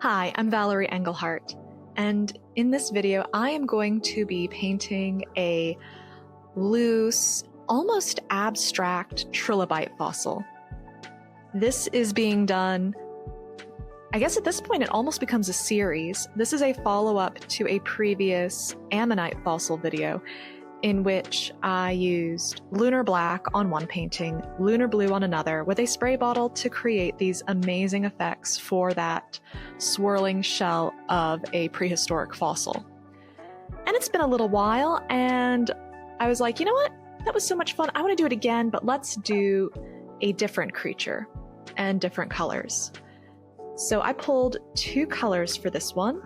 Hi, I'm Valerie Engelhart, and in this video I am going to be painting a loose, almost abstract trilobite fossil. This is being done, I guess at this point it almost becomes a series. This is a follow-up to a previous ammonite fossil video in which I used lunar black on one painting, lunar blue on another, with a spray bottle to create these amazing effects for that swirling shell of a prehistoric fossil. And it's been a little while, and I was like, you know what? That was so much fun. I want to do it again, but let's do a different creature and different colors. So I pulled two colors for this one,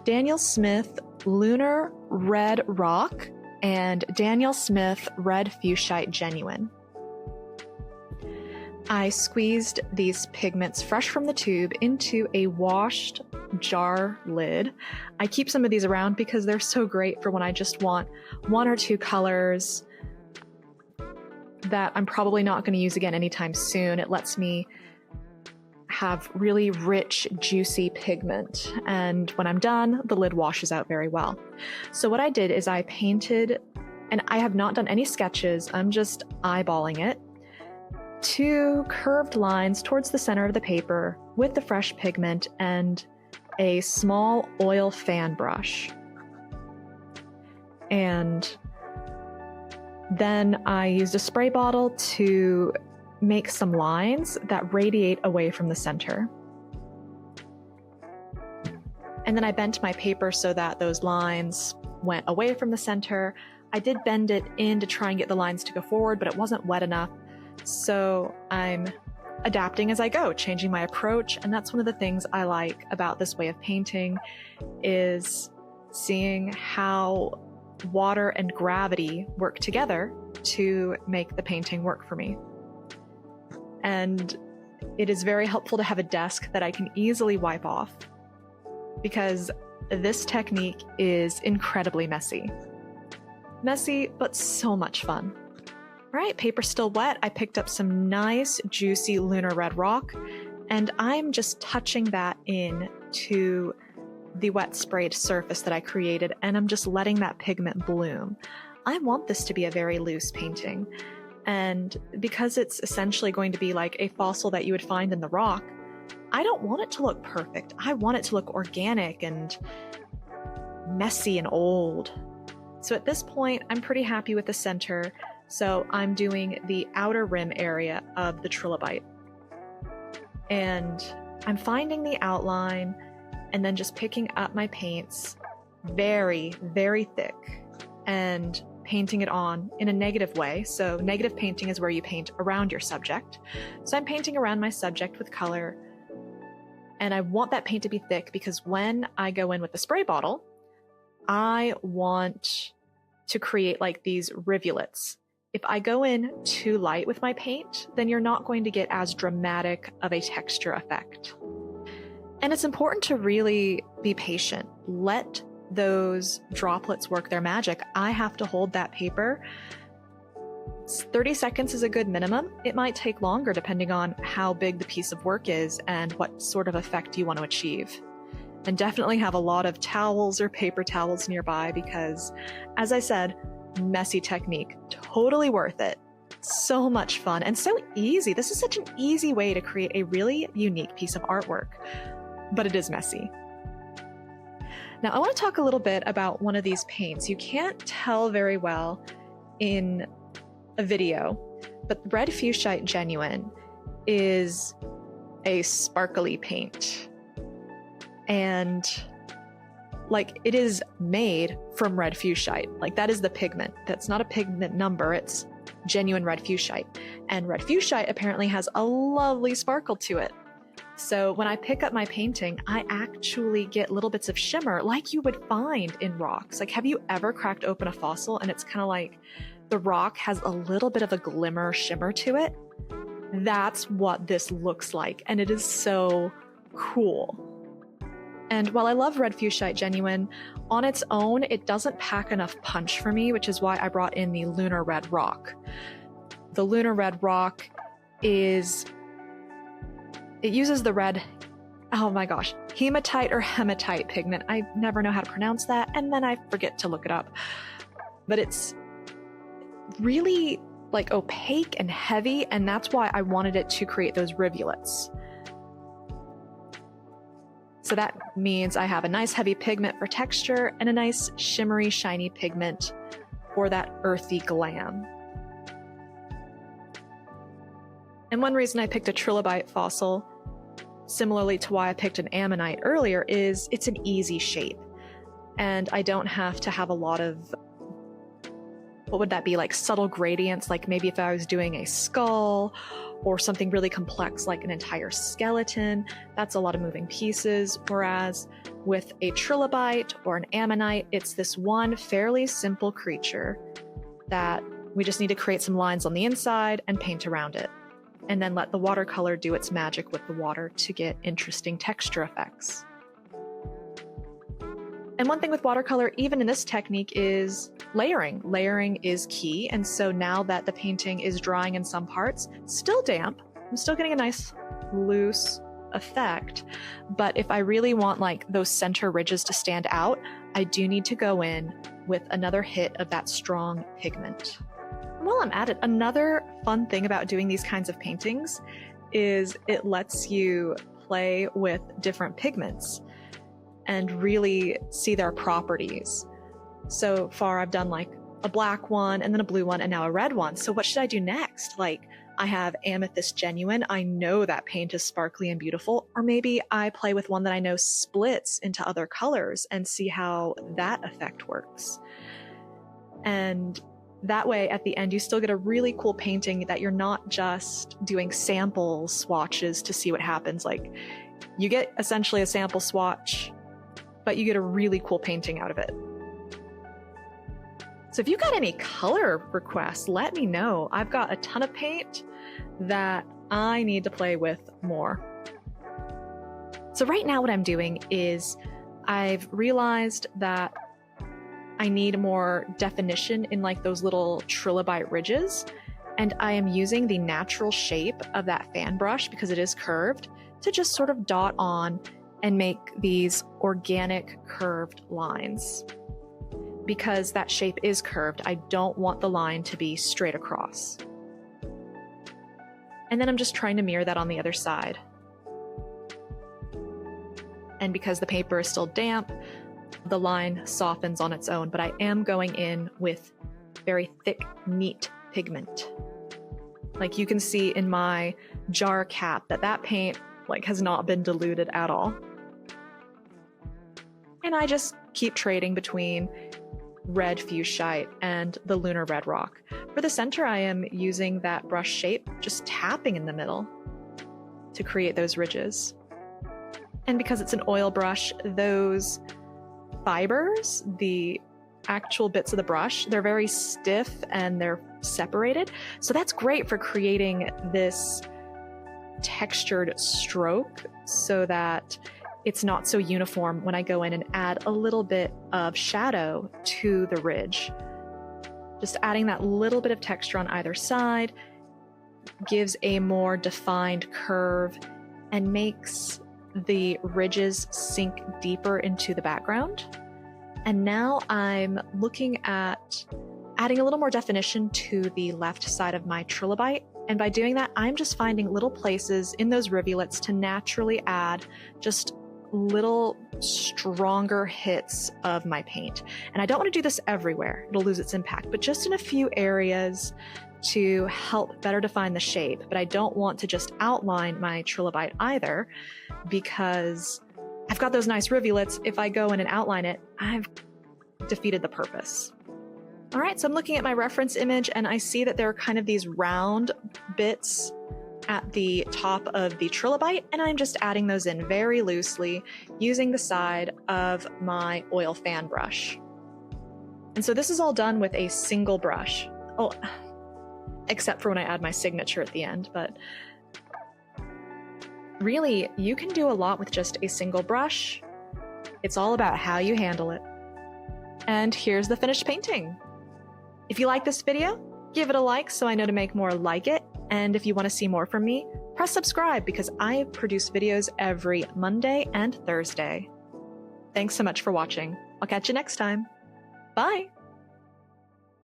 Daniel Smith Lunar Red Rock and Daniel Smith Red Fuchsite Genuine. I squeezed these pigments fresh from the tube into a washed jar lid. I keep some of these around because they're so great for when I just want one or two colors that I'm probably not going to use again anytime soon. It lets me have really rich, juicy pigment, and when I'm done, the lid washes out very well. So what I did is I painted, and I have not done any sketches, I'm just eyeballing it, two curved lines towards the center of the paper with the fresh pigment and a small oil fan brush. And then I used a spray bottle to make some lines that radiate away from the center. And then I bent my paper so that those lines went away from the center. I did bend it in to try and get the lines to go forward, but it wasn't wet enough. So I'm adapting as I go, changing my approach. And that's one of the things I like about this way of painting, is seeing how water and gravity work together to make the painting work for me. And it is very helpful to have a desk that I can easily wipe off, because this technique is incredibly messy. Messy, but so much fun. All right, paper's still wet. I picked up some nice, juicy lunar red rock, and I'm just touching that in to the wet sprayed surface that I created, and I'm just letting that pigment bloom. I want this to be a very loose painting. And because it's essentially going to be like a fossil that you would find in the rock, I don't want it to look perfect. I want it to look organic and messy and old. So at this point, I'm pretty happy with the center. So I'm doing the outer rim area of the trilobite. And I'm finding the outline and then just picking up my paints very, very thick and painting it on in a negative way. So negative painting is where you paint around your subject. So I'm painting around my subject with color, and I want that paint to be thick because when I go in with the spray bottle, I want to create like these rivulets. If I go in too light with my paint, then you're not going to get as dramatic of a texture effect. And it's important to really be patient. Let those droplets work their magic. I have to hold that paper. 30 seconds is a good minimum. It might take longer depending on how big the piece of work is and what sort of effect you want to achieve. And definitely have a lot of towels or paper towels nearby because, as I said, messy technique. Totally worth it. So much fun and so easy. This is such an easy way to create a really unique piece of artwork, but it is messy. Now, I want to talk a little bit about one of these paints. You can't tell very well in a video, but Red Fuchsite Genuine is a sparkly paint. And like, it is made from red fuchsite. Like, that is the pigment. That's not a pigment number, it's genuine red fuchsite. And red fuchsite apparently has a lovely sparkle to it. So when I pick up my painting, I actually get little bits of shimmer like you would find in rocks. Like, have you ever cracked open a fossil and it's kind of like the rock has a little bit of a glimmer shimmer to it? That's what this looks like, and it is so cool. And while I love Red Fuchsite Genuine, on its own, it doesn't pack enough punch for me, which is why I brought in the Lunar Red Rock. The Lunar Red Rock it uses the red oh my gosh, hematite or hematite pigment. I never know how to pronounce that, and then I forget to look it up. But it's really like opaque and heavy, and that's why I wanted it to create those rivulets. So that means I have a nice heavy pigment for texture and a nice shimmery, shiny pigment for that earthy glam. And one reason I picked a Trilobite fossil, similarly to why I picked an ammonite earlier, is it's an easy shape. And I don't have to have a lot of, what would that be, like subtle gradients, like maybe if I was doing a skull or something really complex like an entire skeleton, that's a lot of moving pieces. Whereas with a Trilobite or an ammonite, it's this one fairly simple creature that we just need to create some lines on the inside and paint around it, and then let the watercolor do its magic with the water to get interesting texture effects. And one thing with watercolor, even in this technique, is layering. Layering is key, and so now that the painting is drying in some parts, still damp, I'm still getting a nice loose effect, but if I really want like those center ridges to stand out, I do need to go in with another hit of that strong pigment. While I'm at it, another fun thing about doing these kinds of paintings is it lets you play with different pigments and really see their properties. So far I've done like a black one and then a blue one and now a red one. So what should I do next? Like, I have Amethyst Genuine. I know that paint is sparkly and beautiful. Or maybe I play with one that I know splits into other colors and see how that effect works. And that way, at the end, you still get a really cool painting that you're not just doing sample swatches to see what happens. Like, you get essentially a sample swatch, but you get a really cool painting out of it. So if you've got any color requests, let me know. I've got a ton of paint that I need to play with more. So right now what I'm doing is I've realized that I need more definition in like those little trilobite ridges, and I am using the natural shape of that fan brush, because it is curved, to just sort of dot on and make these organic curved lines. Because that shape is curved, I don't want the line to be straight across. And then I'm just trying to mirror that on the other side. And because the paper is still damp, the line softens on its own, but I am going in with very thick, neat pigment. Like, you can see in my jar cap that paint like has not been diluted at all. And I just keep trading between red fuchsite and the lunar red rock. For the center, I am using that brush shape, just tapping in the middle to create those ridges. And because it's an oil brush, those fibers, the actual bits of the brush, they're very stiff and they're separated. So that's great for creating this textured stroke so that it's not so uniform when I go in and add a little bit of shadow to the ridge. Just adding that little bit of texture on either side gives a more defined curve and makes the ridges sink deeper into the background. And now I'm looking at adding a little more definition to the left side of my Trilobite. And by doing that, I'm just finding little places in those rivulets to naturally add just little stronger hits of my paint. And I don't want to do this everywhere, it'll lose its impact, but just in a few areas to help better define the shape. But I don't want to just outline my Trilobite either, because I've got those nice rivulets. If I go in and outline it, I've defeated the purpose. All right, so I'm looking at my reference image and I see that there are kind of these round bits at the top of the Trilobite, and I'm just adding those in very loosely using the side of my oil fan brush. And so this is all done with a single brush. Oh, except for when I add my signature at the end, but really, you can do a lot with just a single brush. It's all about how you handle it. And here's the finished painting. If you like this video, give it a like so I know to make more like it. And if you want to see more from me, press subscribe because I produce videos every Monday and Thursday. Thanks so much for watching. I'll catch you next time. Bye!